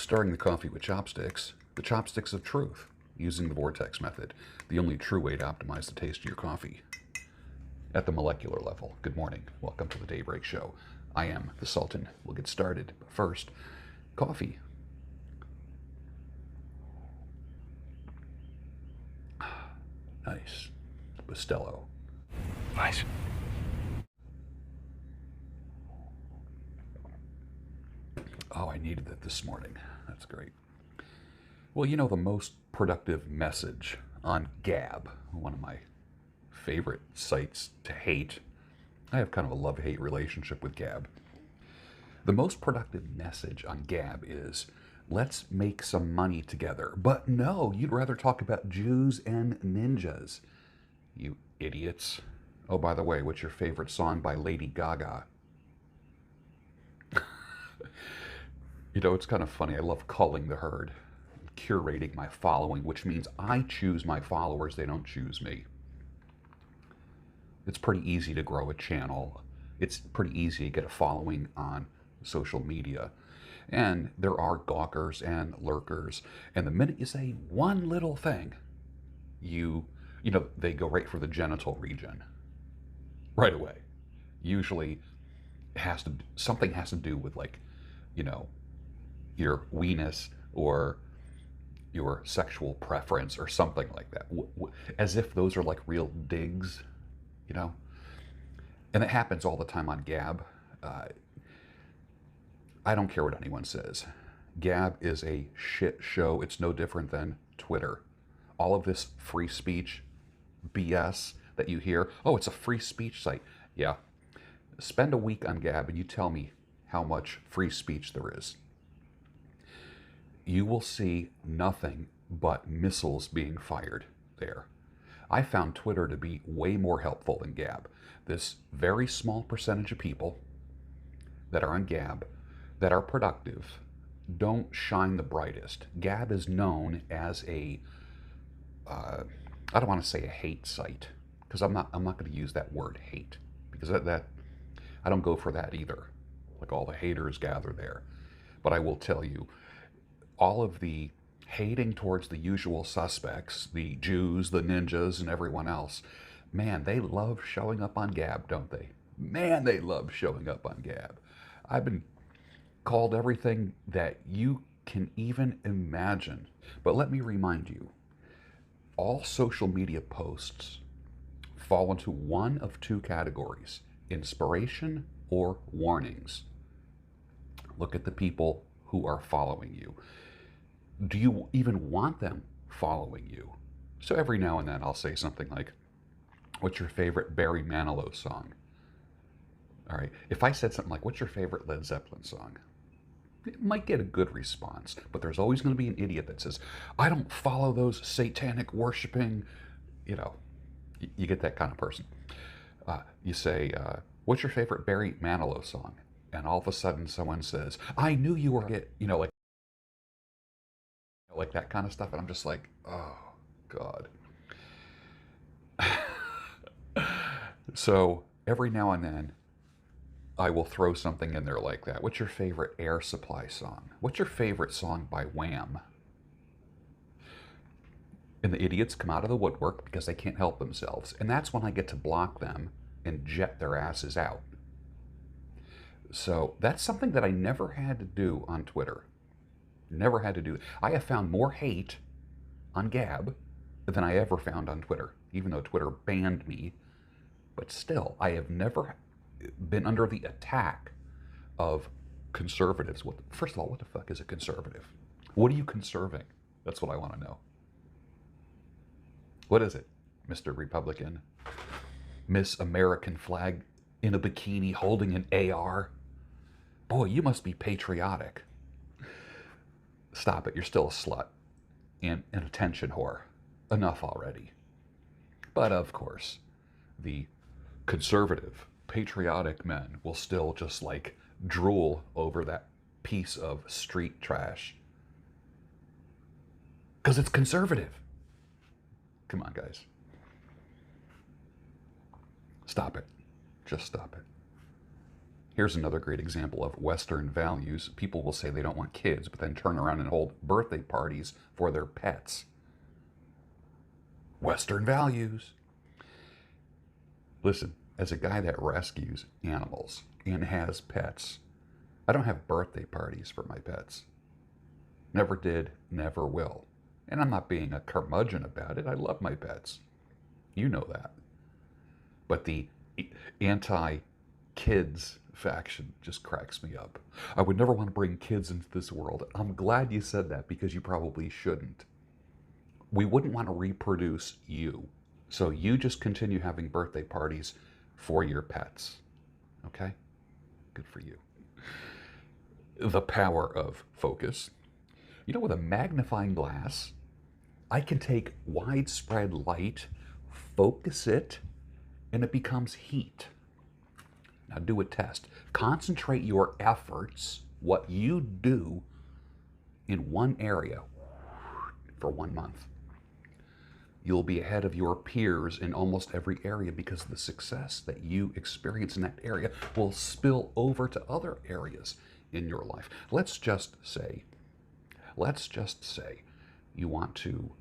stirring the coffee with chopsticks, the chopsticks of truth, using the Vortex method, the only true way to optimize the taste of your coffee. At the molecular level, good morning. Welcome to the Daybreak Show. I am the Sultan. We'll get started. But first, coffee. Nice. Bustelo. Nice. Oh, I needed that this morning. That's great. Well, you know, the most productive message on Gab, one of my favorite sites to hate. I have kind of a love-hate relationship with Gab. The most productive message on Gab is, let's make some money together. But no, you'd rather talk about Jews and ninjas. You idiots. Oh, by the way, what's your favorite song by Lady Gaga? You know, it's kind of funny. I love culling the herd, curating my following, which means I choose my followers, they don't choose me. It's pretty easy to grow a channel. It's pretty easy to get a following on social media. And there are gawkers and lurkers. And the minute you say one little thing, you know, they go right for the genital region right away. Usually something has to do with, like, you know, your weenus or your sexual preference or something like that. As if those are like real digs, you know? And it happens all the time on Gab. I don't care what anyone says. Gab is a shit show. It's no different than Twitter. All of this free speech BS that you hear, oh, it's a free speech site. Yeah. Spend a week on Gab and you tell me how much free speech there is. You will see nothing but missiles being fired there. I found Twitter to be way more helpful than Gab. This very small percentage of people that are on Gab that are productive don't shine the brightest. Gab is known as a, I don't want to say a hate site, because I'm not going to use that word hate, because that I don't go for that either. Like, all the haters gather there. But I will tell you, all of the hating towards the usual suspects, the Jews, the ninjas, and everyone else, man, they love showing up on Gab, don't they? Man, they love showing up on Gab. I've been called everything that you can even imagine. But let me remind you, all social media posts fall into one of two categories: inspiration or warnings. Look at the people who are following you. Do you even want them following you? So every now and then I'll say something like, what's your favorite Barry Manilow song? All right. If I said something like, what's your favorite Led Zeppelin song? It might get a good response, but there's always going to be an idiot that says, I don't follow those satanic worshiping, you know, you get that kind of person. You say, what's your favorite Barry Manilow song? And all of a sudden someone says, I knew you were, you know, like that kind of stuff. And I'm just like, oh, God. So every now and then, I will throw something in there like that. What's your favorite Air Supply song? What's your favorite song by Wham? And the idiots come out of the woodwork because they can't help themselves. And that's when I get to block them and jet their asses out. So that's something that I never had to do on Twitter. Never had to do. I have found more hate on Gab than I ever found on Twitter, even though Twitter banned me. But still, I have never been under the attack of conservatives. First of all, what the fuck is a conservative? What are you conserving? That's what I want to know. What is it, Mr. Republican? Miss American flag in a bikini holding an AR? Boy, you must be patriotic. Stop it, you're still a slut and an attention whore. Enough already. But of course, the conservative, patriotic men will still just like drool over that piece of street trash. Because it's conservative. Come on, guys. Stop it. Just stop it. Here's another great example of Western values. People will say they don't want kids, but then turn around and hold birthday parties for their pets. Western values. Listen, as a guy that rescues animals and has pets, I don't have birthday parties for my pets. Never did, never will. And I'm not being a curmudgeon about it. I love my pets. You know that. But the anti-kids faction just cracks me up. I would never want to bring kids into this world. I'm glad you said that because you probably shouldn't. We wouldn't want to reproduce you. So you just continue having birthday parties for your pets. Okay? Good for you. The power of focus. You know, with a magnifying glass, I can take widespread light, focus it, and it becomes heat. Now do a test. Concentrate your efforts, what you do, in one area for 1 month. You'll be ahead of your peers in almost every area because the success that you experience in that area will spill over to other areas in your life. Let's just say you want to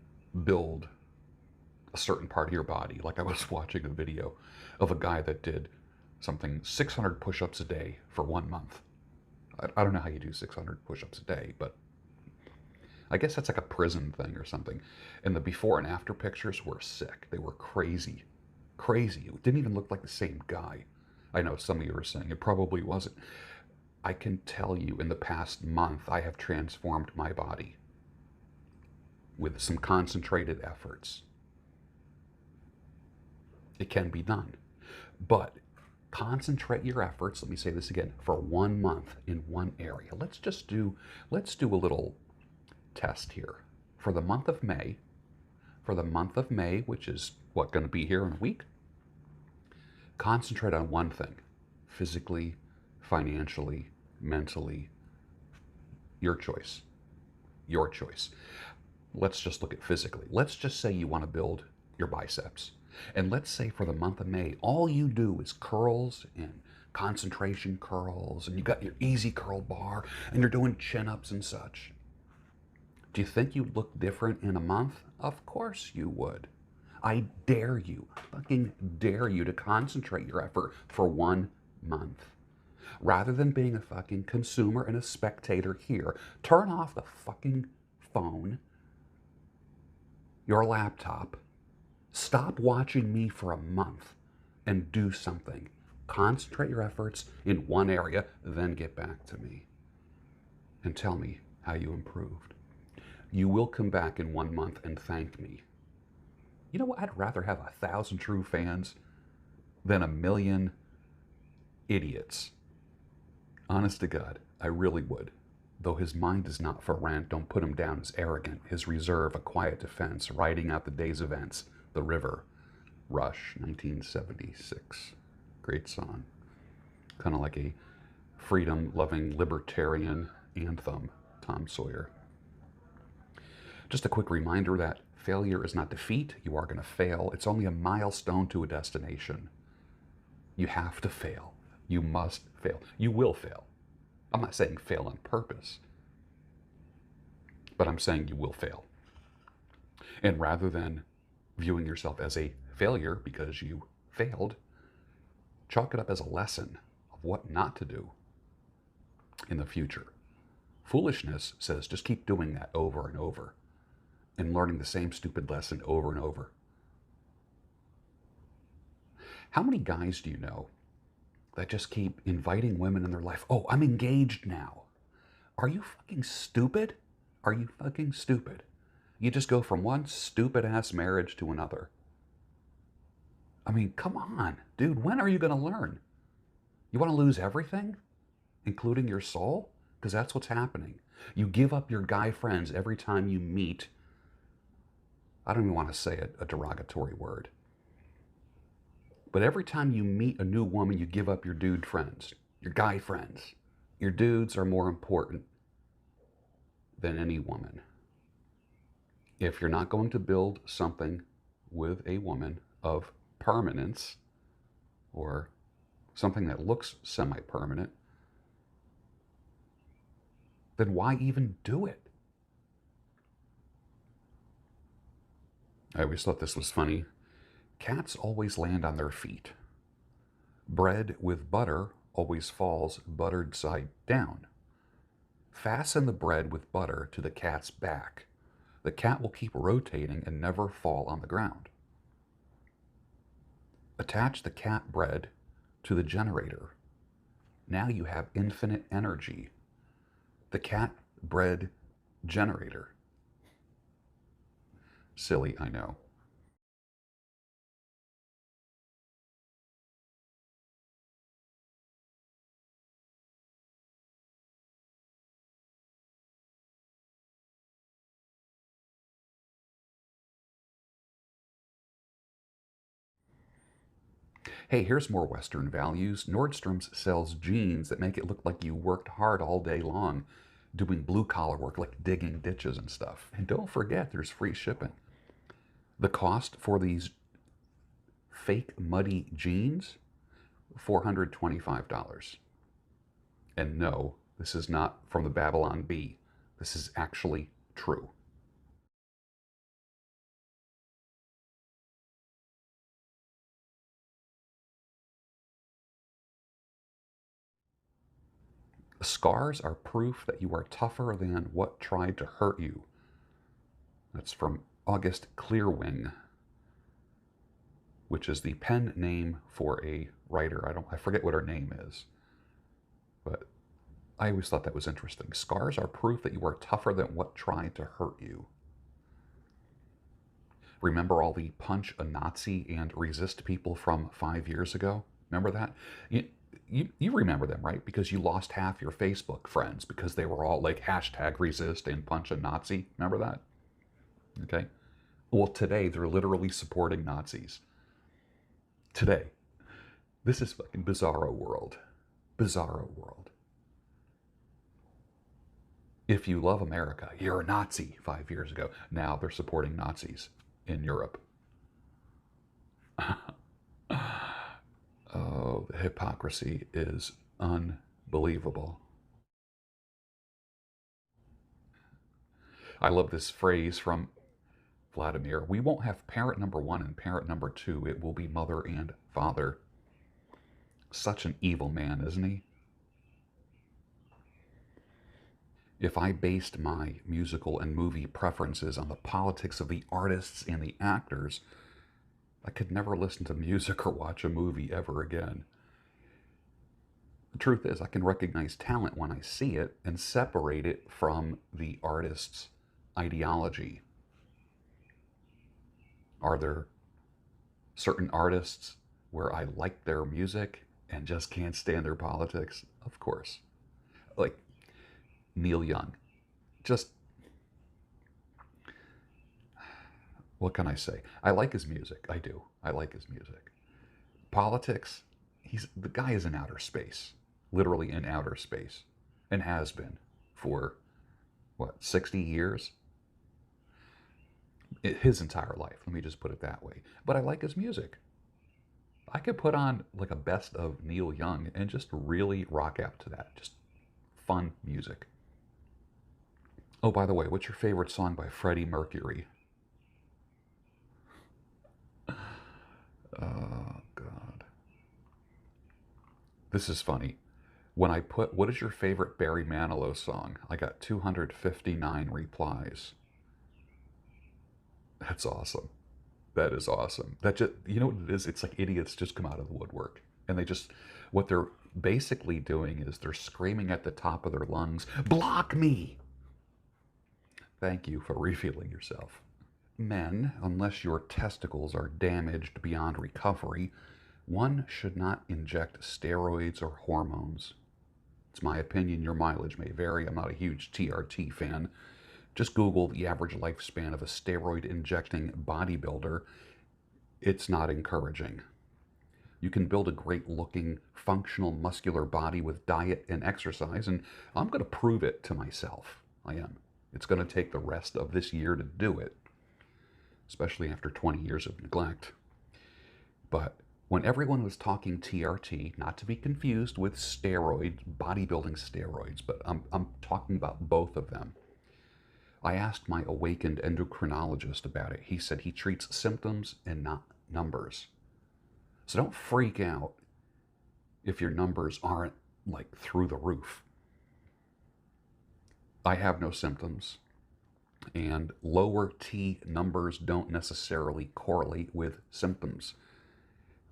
build a certain part of your body. Like I was watching a video of a guy that did something 600 push-ups a day for 1 month. I don't know how you do 600 push-ups a day, but I guess that's like a prison thing or something. And the before and after pictures were sick. They were crazy. Crazy. It didn't even look like the same guy. I know some of you are saying it probably wasn't. I can tell you in the past month, I have transformed my body with some concentrated efforts. It can be done. But concentrate your efforts, let me say this again, for 1 month in one area. Let's do a little test here. For the month of May, which is what, going to be here in a week, concentrate on one thing. Physically, financially, mentally, your choice. Your choice. Let's just look at physically. Let's just say you want to build your biceps. And let's say for the month of May, all you do is curls and concentration curls, and you got your easy curl bar, and you're doing chin-ups and such. Do you think you'd look different in a month? Of course you would. I dare you, fucking dare you to concentrate your effort for 1 month. Rather than being a fucking consumer and a spectator here, turn off the fucking phone, your laptop, stop watching me for a month and do something. Concentrate your efforts in one area, then get back to me and tell me how you improved. You will come back in 1 month and thank me. You know what? I'd rather have 1,000 true fans than 1,000,000 idiots. Honest to God, I really would. Though his mind is not for rant, don't put him down as arrogant. His reserve, a quiet defense, riding out the day's events. The River. Rush, 1976. Great song. Kind of like a freedom-loving libertarian anthem, Tom Sawyer. Just a quick reminder that failure is not defeat. You are going to fail. It's only a milestone to a destination. You have to fail. You must fail. You will fail. I'm not saying fail on purpose, but I'm saying you will fail. And rather than viewing yourself as a failure because you failed, chalk it up as a lesson of what not to do in the future. Foolishness says just keep doing that over and over and learning the same stupid lesson over and over. How many guys do you know that just keep inviting women in their life? Oh, I'm engaged now. Are you fucking stupid? Are you fucking stupid? You just go from one stupid ass marriage to another. I mean, come on, dude, when are you going to learn? You want to lose everything, including your soul? Because that's what's happening. You give up your guy friends every time you meet. I don't even want to say a derogatory word. But every time you meet a new woman, you give up your dude friends, your guy friends. Your dudes are more important than any woman. If you're not going to build something with a woman of permanence or something that looks semi-permanent, then why even do it? I always thought this was funny. Cats always land on their feet. Bread with butter always falls buttered side down. Fasten the bread with butter to the cat's back. The cat will keep rotating and never fall on the ground. Attach the cat bread to the generator. Now you have infinite energy. The cat bread generator. Silly, I know. Hey, here's more Western values. Nordstrom's sells jeans that make it look like you worked hard all day long doing blue collar work like digging ditches and stuff. And don't forget, there's free shipping. The cost for these fake muddy jeans, $425. And no, this is not from the Babylon Bee. This is actually true. Scars are proof that you are tougher than what tried to hurt you. That's from August Clearwing, which is the pen name for a writer. I forget what her name is, but I always thought that was interesting. Scars are proof that you are tougher than what tried to hurt you. Remember all the punch a Nazi and resist people from 5 years ago? Remember that? You remember them, right? Because you lost half your Facebook friends because they were all like hashtag resist and punch a Nazi. Remember that? Okay. Well, today they're literally supporting Nazis. Today. This is fucking bizarro world. Bizarro world. If you love America, you're a Nazi 5 years ago. Now they're supporting Nazis in Europe. Oh, the hypocrisy is unbelievable. I love this phrase from Vladimir. We won't have parent number one and parent number two. It will be mother and father. Such an evil man, isn't he? If I based my musical and movie preferences on the politics of the artists and the actors, I could never listen to music or watch a movie ever again. The truth is, I can recognize talent when I see it and separate it from the artist's ideology. Are there certain artists where I like their music and just can't stand their politics? Of course. Like Neil Young. Just, what can I say? I like his music. I do. I like his music. Politics, the guy is in outer space. Literally in outer space. And has been for, what, 60 years? His entire life. Let me just put it that way. But I like his music. I could put on like a best of Neil Young and just really rock out to that. Just fun music. Oh, by the way, what's your favorite song by Freddie Mercury? Oh, God. This is funny. When I put, what is your favorite Barry Manilow song? I got 259 replies. That's awesome. That is awesome. That just, you know what it is? It's like idiots just come out of the woodwork. And they just, what they're basically doing is they're screaming at the top of their lungs, block me! Thank you for revealing yourself. Men, unless your testicles are damaged beyond recovery, one should not inject steroids or hormones. It's my opinion, your mileage may vary. I'm not a huge TRT fan. Just Google the average lifespan of a steroid injecting bodybuilder. It's not encouraging. You can build a great looking, functional, muscular body with diet and exercise, and I'm going to prove it to myself. I am. It's going to take the rest of this year to do it, especially after 20 years of neglect. But When everyone was talking TRT, not to be confused with steroids, bodybuilding steroids, but I'm talking about both of them. I asked my awakened endocrinologist about it. He said he treats symptoms and not numbers. So don't freak out if your numbers aren't like through the roof. I have no symptoms, and lower T numbers don't necessarily correlate with symptoms.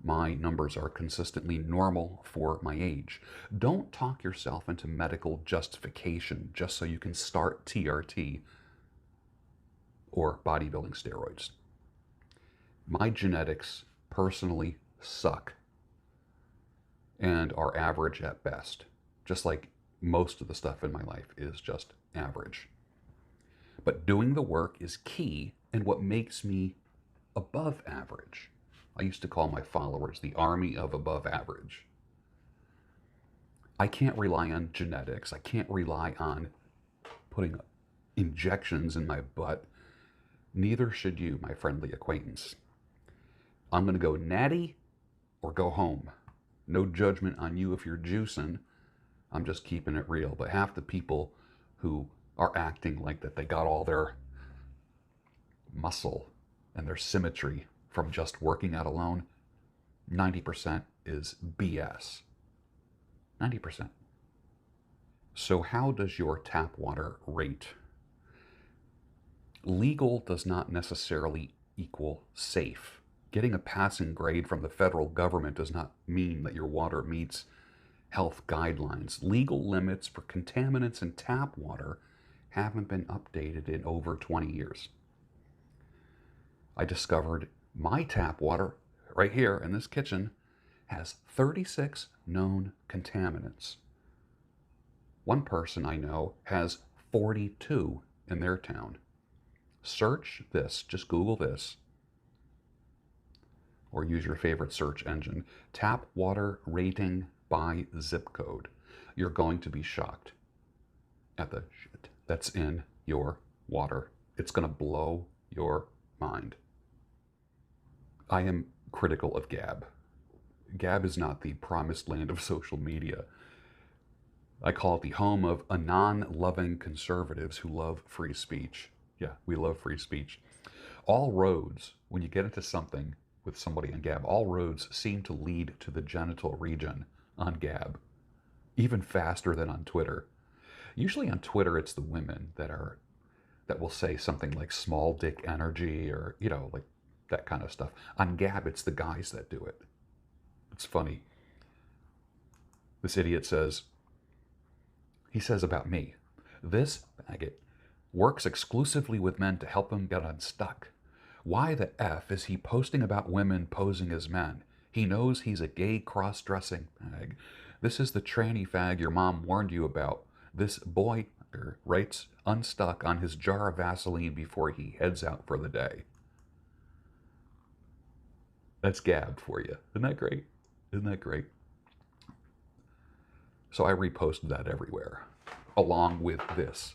My numbers are consistently normal for my age. Don't talk yourself into medical justification just so you can start TRT or bodybuilding steroids. My genetics personally suck and are average at best, just like most of the stuff in my life is just average. But doing the work is key and what makes me above average. I used to call my followers the army of above average. I can't rely on genetics. I can't rely on putting injections in my butt. Neither should you, my friendly acquaintance. I'm going to go natty or go home. No judgment on you if you're juicing. I'm just keeping it real. But half the people who are acting like that they got all their muscle and their symmetry from just working out alone, 90% is BS. 90%. So how does your tap water rate? Legal does not necessarily equal safe. Getting a passing grade from the federal government does not mean that your water meets health guidelines. Legal limits for contaminants in tap water haven't been updated in over 20 years. I discovered my tap water right here in this kitchen has 36 known contaminants. One person I know has 42 in their town. Search this, just Google this, or use your favorite search engine, tap water rating by zip code. You're going to be shocked at the shit that's in your water. It's going to blow your mind. I am critical of Gab. Gab is not the promised land of social media. I call it the home of anon-loving conservatives who love free speech. Yeah, we love free speech. All roads, when you get into something with somebody on Gab, all roads seem to lead to the genital region on Gab, even faster than on Twitter. Usually on Twitter, it's the women that will say something like small dick energy or, like that kind of stuff. On Gab, it's the guys that do it. It's funny. This idiot says about me, this faggot works exclusively with men to help him get unstuck. Why the F is he posting about women posing as men? He knows he's a gay cross-dressing fag. This is the tranny fag your mom warned you about. This boy writes unstuck on his jar of Vaseline before he heads out for the day. That's Gab for you. Isn't that great? Isn't that great? So I reposted that everywhere, along with this.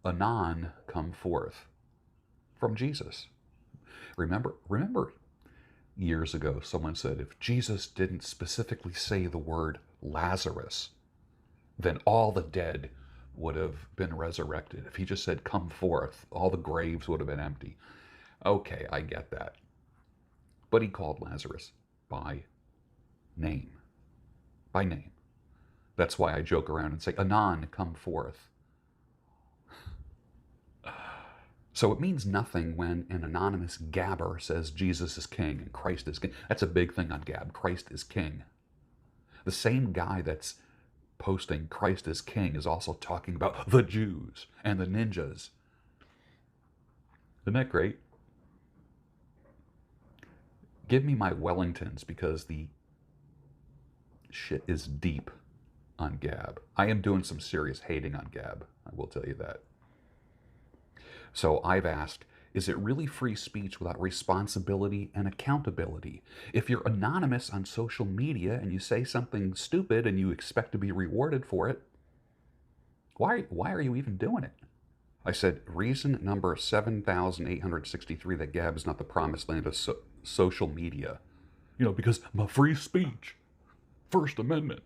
Anon come forth from Jesus. Remember years ago someone said if Jesus didn't specifically say the word Lazarus, then all the dead would have been resurrected. If he just said come forth, all the graves would have been empty. Okay, I get that. But he called Lazarus by name. By name. That's why I joke around and say, Anon, come forth. So it means nothing when an anonymous gabber says Jesus is king and Christ is king. That's a big thing on Gab. Christ is king. The same guy that's posting Christ is king is also talking about the Jews and the ninjas. Isn't that great? Give me my Wellingtons because the shit is deep on Gab. I am doing some serious hating on Gab. I will tell you that. So I've asked, is it really free speech without responsibility and accountability? If you're anonymous on social media and you say something stupid and you expect to be rewarded for it, why are you even doing it? I said, reason number 7,863 that Gab is not the promised land of social media. Because my free speech, First Amendment.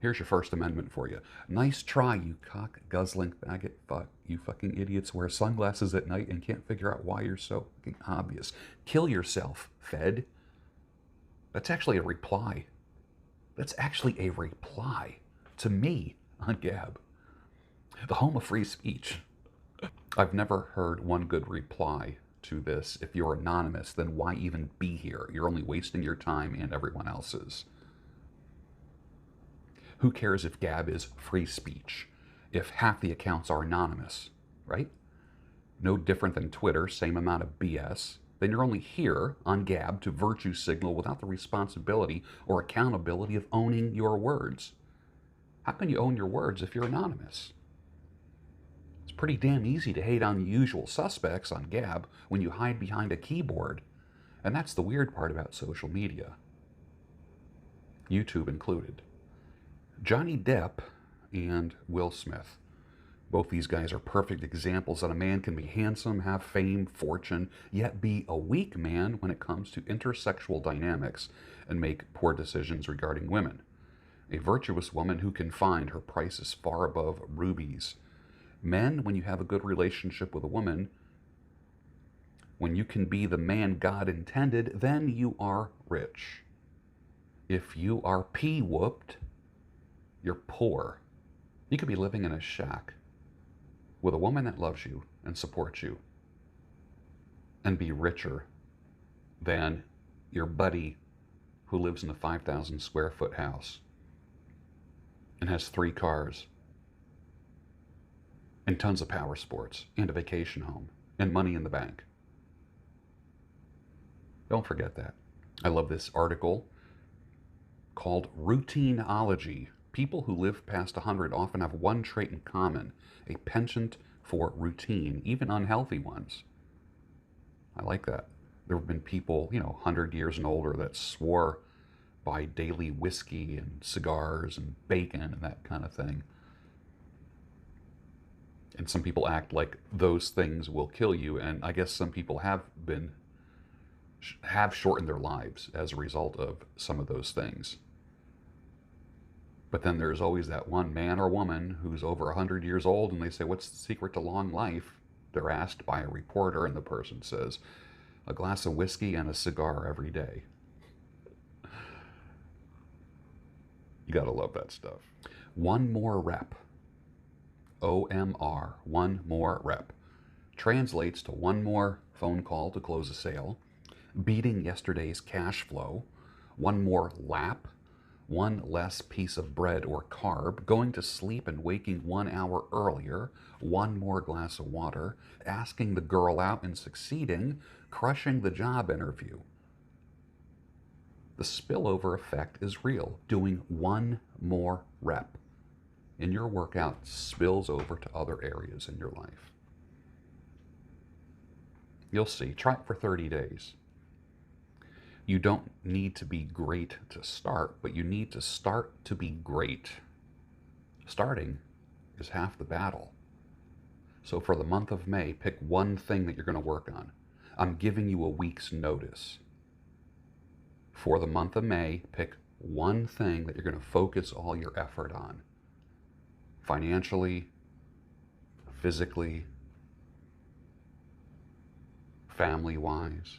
Here's your First Amendment for you. Nice try, you cock-guzzling faggot fuck. You fucking idiots wear sunglasses at night and can't figure out why you're so fucking obvious. Kill yourself, Fed. That's actually a reply. That's actually a reply to me on Gab. The home of free speech. I've never heard one good reply to this. If you're anonymous, then why even be here? You're only wasting your time and everyone else's. Who cares if Gab is free speech if half the accounts are anonymous, right? No different than Twitter, same amount of BS. Then you're only here on Gab to virtue signal without the responsibility or accountability of owning your words. How can you own your words if you're anonymous? It's pretty damn easy to hate on the usual suspects on Gab when you hide behind a keyboard. And that's the weird part about social media, YouTube included. Johnny Depp and Will Smith. Both these guys are perfect examples that a man can be handsome, have fame, fortune, yet be a weak man when it comes to intersexual dynamics and make poor decisions regarding women. A virtuous woman who can find her prices far above rubies. Men, when you have a good relationship with a woman, when you can be the man God intended, then you are rich. If you are pee-whooped, you're poor. You could be living in a shack with a woman that loves you and supports you and be richer than your buddy who lives in a 5,000 square foot house and has 3 cars and tons of power sports and a vacation home and money in the bank. Don't forget that. I love this article called Routineology. People who live past 100 often have one trait in common, a penchant for routine, even unhealthy ones. I like that. There have been people, 100 years and older that swore by daily whiskey and cigars and bacon and that kind of thing. And some people act like those things will kill you, and I guess some people have shortened their lives as a result of some of those things. But then there's always that one man or woman who's over 100 years old and they say, what's the secret to long life? They're asked by a reporter and the person says, a glass of whiskey and a cigar every day. You gotta love that stuff. One more rep. OMR, one more rep. Translates to one more phone call to close a sale, beating yesterday's cash flow, one more lap, one less piece of bread or carb, going to sleep and waking 1 hour earlier, one more glass of water, asking the girl out and succeeding, crushing the job interview. The spillover effect is real. Doing one more rep in your workout spills over to other areas in your life. You'll see. Try it for 30 days. You don't need to be great to start, but you need to start to be great. Starting is half the battle. So for the month of May, pick one thing that you're going to work on. I'm giving you a week's notice. For the month of May, pick one thing that you're going to focus all your effort on. Financially, physically, family-wise,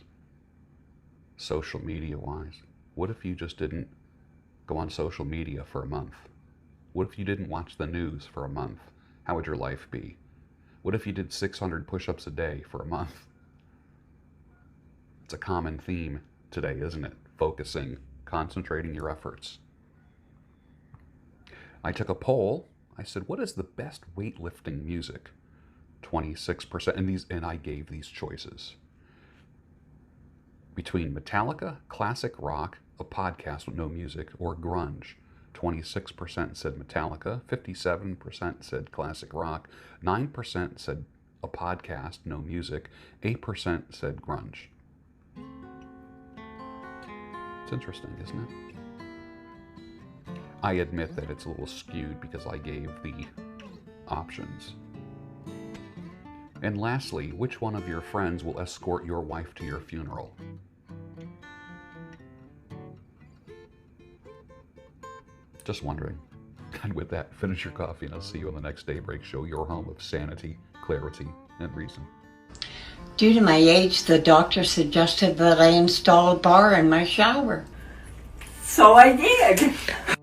social media-wise. What if you just didn't go on social media for a month? What if you didn't watch the news for a month? How would your life be? What if you did 600 push-ups a day for a month? It's a common theme today, isn't it? Focusing, concentrating your efforts. I took a poll. I said, what is the best weightlifting music? 26%, and I gave these choices. Between Metallica, classic rock, a podcast with no music, or grunge. 26% said Metallica, 57% said classic rock, 9% said a podcast, no music, 8% said grunge. It's interesting, isn't it? I admit that it's a little skewed because I gave the options. And lastly, which one of your friends will escort your wife to your funeral? Just wondering. And with that, finish your coffee and I'll see you on the next Daybreak Show, your home of sanity, clarity, and reason. Due to my age, the doctor suggested that I install a bar in my shower. So I did.